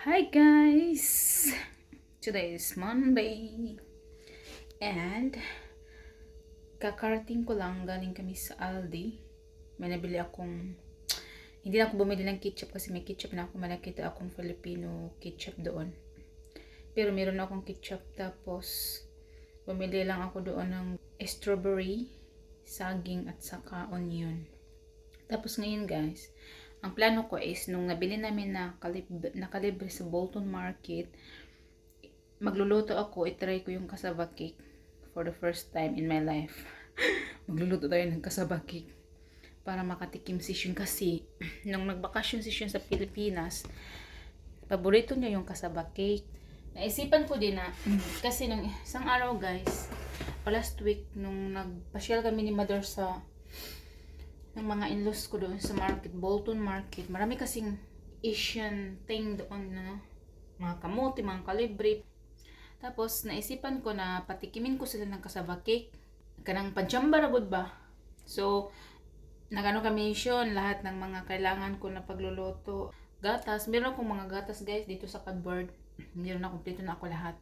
Hi guys! Today is Monday and kakarating ko lang, galing kami sa Aldi. May nabili akong, hindi na ako bumili ng ketchup kasi may ketchup na ako, nakita akong Filipino ketchup doon. Pero meron akong ketchup, tapos bumili lang ako doon ng strawberry, saging at saka onion. Tapos ngayon guys, ang plano ko is, nung nabili namin na kalibre sa Bolton Market, magluluto ako, itry ko yung cassava cake for the first time in my life. Magluluto tayo ng cassava cake para makatikim si Shun kasi nung nagbakasyon si Shun sa Pilipinas, paborito niya yung cassava cake. Naisipan ko din na, kasi nung isang araw guys, last week, nung nagpasyal kami ni Mother sa ng mga in-laws ko doon sa market, Bolton Market. Marami kasing Asian thing doon, mga kamote, mga kalibre. Tapos, naisipan ko na patikimin ko sila ng cassava cake. Kanang panchamba ragod ba? So, nagano kami yun, lahat ng mga kailangan ko na pagluluto. Gatas, meron akong mga gatas guys dito sa cupboard. Meron na, kompleto na ako lahat.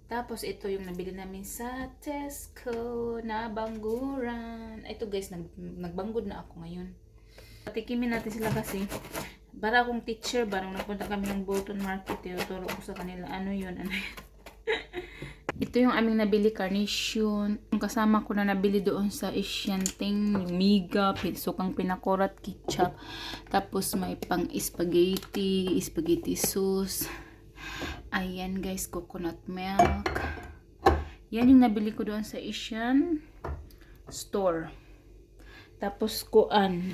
Tapos, ito yung nabili namin sa Tesco na bangguran. Ito guys, nagbanggod na ako ngayon. Patikimin natin sila kasi para akong teacher ba, nung nagpunta kami ng Bolton Market, turo ko sa kanila, ano yun. Ito yung aming nabili, carnation. Yung kasama ko na nabili doon sa Asian thing, yung miga, sukang pinakorat, ketchup. Tapos may pang spaghetti sauce. Ayan guys, coconut milk. Yan yung nabili ko doon sa Asian store. Tapos kuan,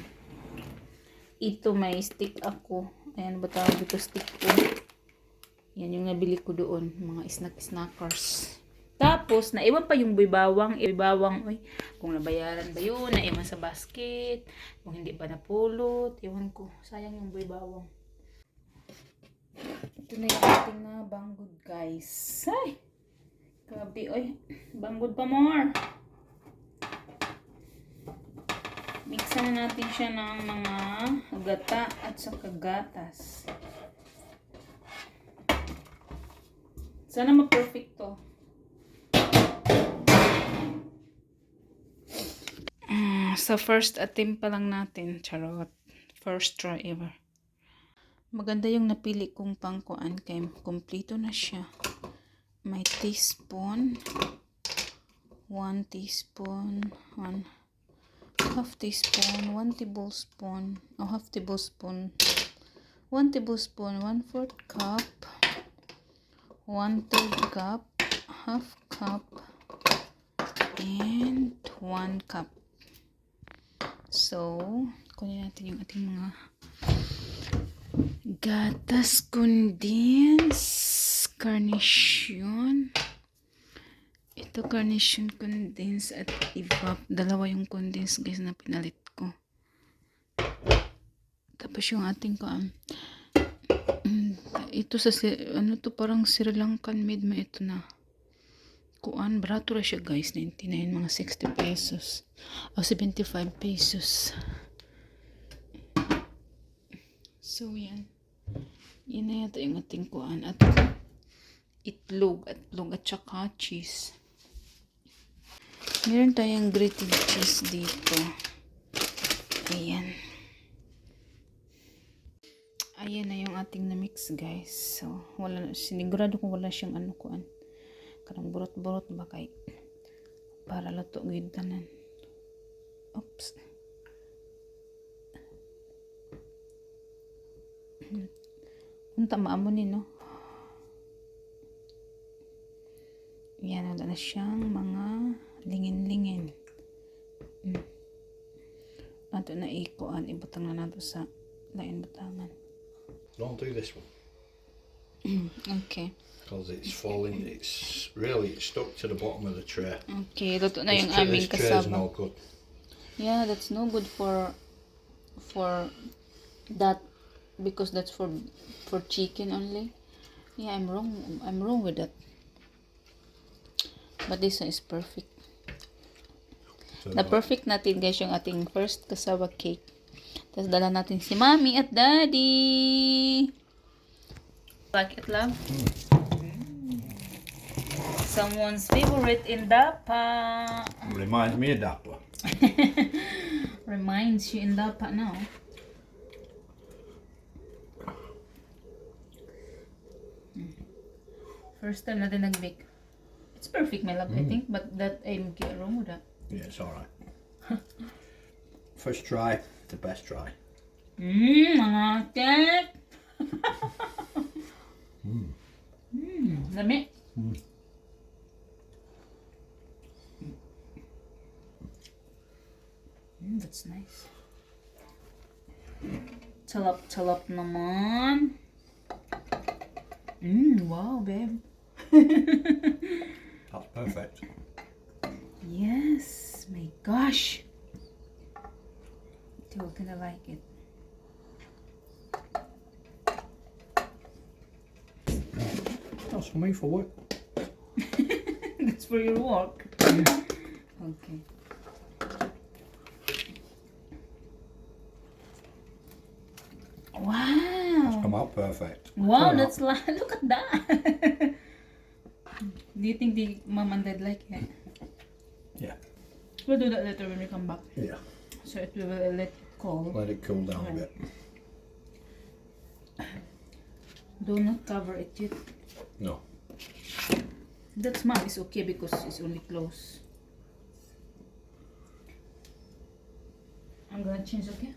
ito may stick ako. Ayan ba tawag dito, stick ko. Yan yung nabili ko doon, mga snackers. Tapos naiwan pa yung bibawang, oy, kung nabayaran ba yun, naiwan sa basket, kung hindi pa napulot, ewan ko, sayang yung bibawang. Ito na yung ating na banggod guys. Ay! Grabe, oy. Banggod pa more. Mixan na natin siya ng mga gata at saka gatas. Sana ma-perfect to. Sa first attempt pa lang natin. Charot. First try ever. Maganda yung napili kong pangkuan kay kompleto na siya. May teaspoon, 1 teaspoon, 1/2 teaspoon, 1 tablespoon, half tablespoon, 1 tablespoon, 1/4 cup, 1/3 cup, half cup, and 1 cup. So, kunin natin yung ating mga gatas, condense, carnation. Ito carnation, condense at evap. Dalawa yung condense guys na pinalit ko. Tapos yung ating ito sa ano to, parang Sri Lankan made mo ito na kuan, barato ra siya guys, 99, mga 60 pesos o 75 pesos. So yan na yata yung ating kuan at itlog at saka cheese. Meron tayong grated cheese dito. Ayan na yung ating na mix guys. So wala, sinigurado kung wala siyang ano kuan, karang burot-burot ba kay para luto gid tanan. Oops. Unta maamo ni no. Yan, wala na siyang mga lingin-lingin. Ato na ikuan, ibutang na nato sa lain butangan. Don't do this one. Okay. Because it's falling, it's stuck to the bottom of the tray. Okay, luto na yung This aming tray is kasaba. no good. Yeah, that's no good for that, because that's for chicken only. Yeah, I'm wrong with that. But this one is perfect. So Na perfect natin guys yung ating first cassava cake. Tapos dala natin si Mommy at Daddy. Like it, love? Someone's favorite in Dapa. Reminds me of Dapper. Reminds you in Dapa now. First time natin nag-bake. It's perfect, my love, I think. But that I'm wrong with that. Yeah, it's alright. First try, the best try. Mga cake! Lami. That's nice. Talap naman. Wow, babe. That's perfect. Yes, my gosh. You're gonna like it. That's for me for work. That's for your work. Okay. Wow. Come out perfect. Wow, Turn that's like, look at that. Do you think the mom and dad like it? Yeah. We'll do that later when we come back. Yeah. So it will let it cool. Let it cool down a bit. Do not cover it yet. No. That mom is okay because it's only close. I'm gonna change, okay?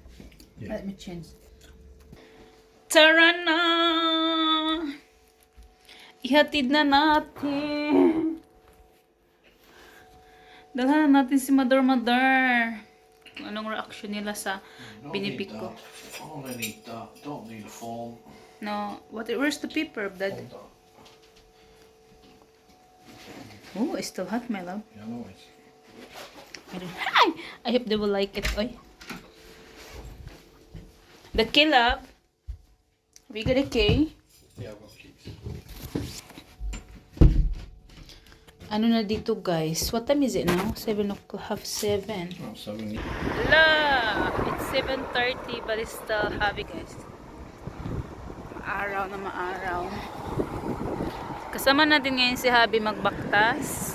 Yeah. Let me change. Tara na! Ihatid na natin. Dalhan na natin si Mother. Anong reaction nila sa binibig ko? Only need that. Don't need a phone. No, where's the paper, Dad? Oh, it's still hot, my love. Yeah, no worries. Hi! I hope they will like it. Oy. The K, love. We got a K. Yeah, I've got keys. Ano na dito, guys? What time is it now? 7 o'clock, half 7. Oh, 7. La! It's 7:30 but it's still heavy, guys. Maaraw na maaraw. Kasama natin ngayon si Habi magbaktas.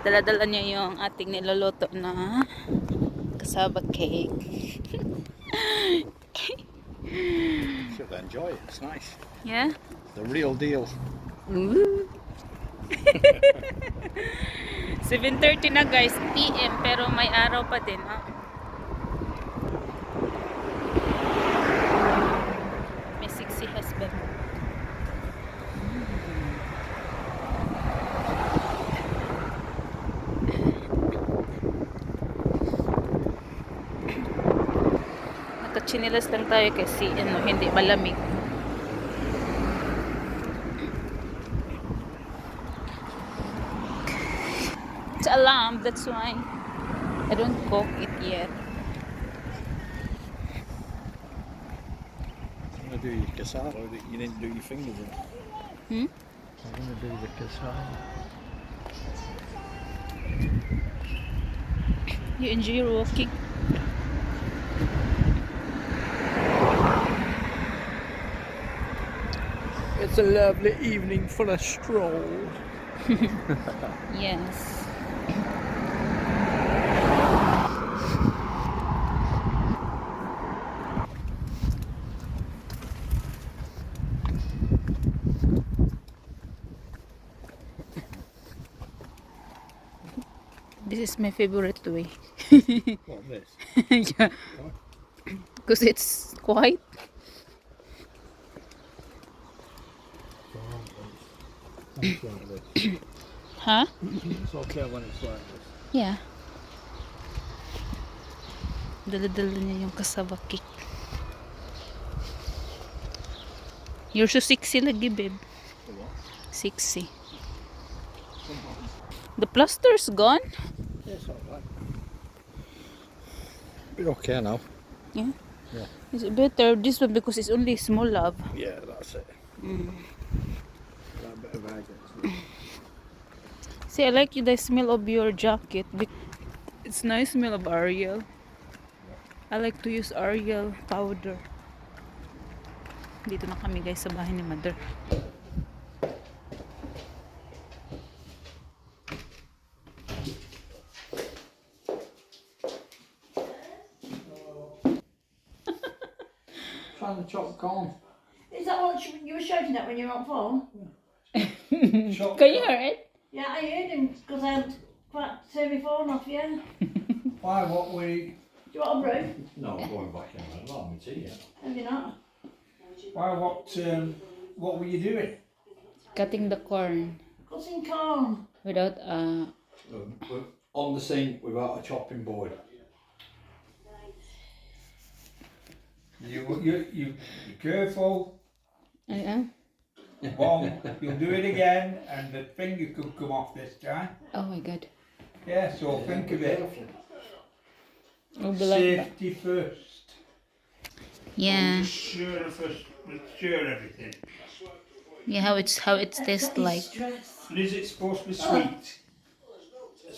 Dala-dala niya yung ating niloloto na kasaba cake. Should enjoy it. It's nice. Yeah? The real deal. Ooh. 7:30 na, guys, PM, pero may araw pa din, ha? May sexy husband. Nakachinilas lang tayo kasi hindi malamig. It's alarm, that's why I don't cook it yet. I'm going to do your cassava that you didn't do your fingers in. Hmm? I'm going to do the cassava. You enjoy your walking? It's a lovely evening for a stroll. Yes. This is my favorite way. What, this? Yeah. Because it's quiet. It's like this. Huh? It's okay when it's like this. Yeah. Dala-dala niya yung cassava cake. You're so sexy lagi, babe. The what? Sexy. The plaster's gone. Yeah, it's alright. Be okay now. Yeah. Yeah. Is it better this one because it's only small, love? Yeah, that's it. That bit of agate. See, I like the smell of your jacket. It's nice smell of Ariel. I like to use Ariel powder. Dito na kami guys sa bahay ni Mother. Trying to chop corn. Is that what you were shouting at when you were on phone? Chop Can you hear it? Yeah, I heard him because I had quite turn my phone off, yeah. Do Why, what were you, you want a brew? No, I'm going back in. I'm not having tea yet. Have you not? why, what were you doing? Cutting the corn Cutting corn. without We're on the sink without a chopping board. You careful. ano? One, you'll do it again, and the finger could come off this time. Oh my god. Yeah, so think of it. It'll be like that. Safety first. Yeah. Sure everything. Yeah, how it tastes like. Stress. And is it supposed to be sweet?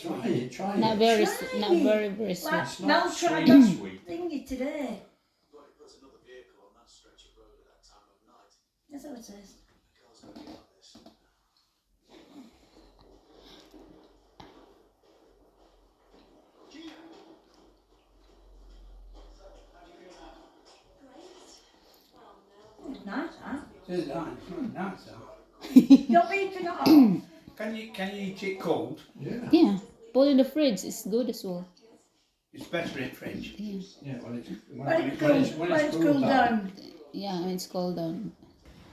Try it, try it. Not very sweet. Like, Mel tried sweet, that sweet. thingy today. That's what it says. It's nice, huh? It's not nice, though. Don't be eating it all. Can you eat it cold? Yeah. Yeah. Put in the fridge. It's good as well. It's better in fridge. Yeah. Yeah, when When it's cooled down. Yeah, when it's cold down.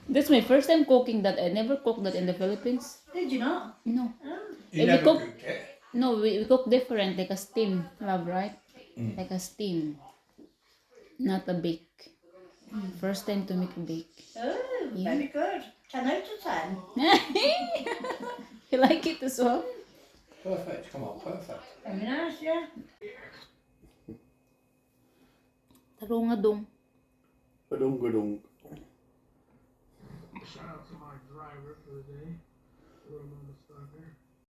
That's my first time cooking that. I never cooked that in the Philippines. Did you not? No. You If you never cook- cooked it. No, we cook different, like a steam, love, right? Like a steam, not a bake. First time to make a bake. Oh, Yeah. very good. 10 out of 10. You like it as well? Perfect, come on, perfect. Very nice, yeah. Tarungadong. Badung. Shout out to my driver for the day. Roman Mustafa.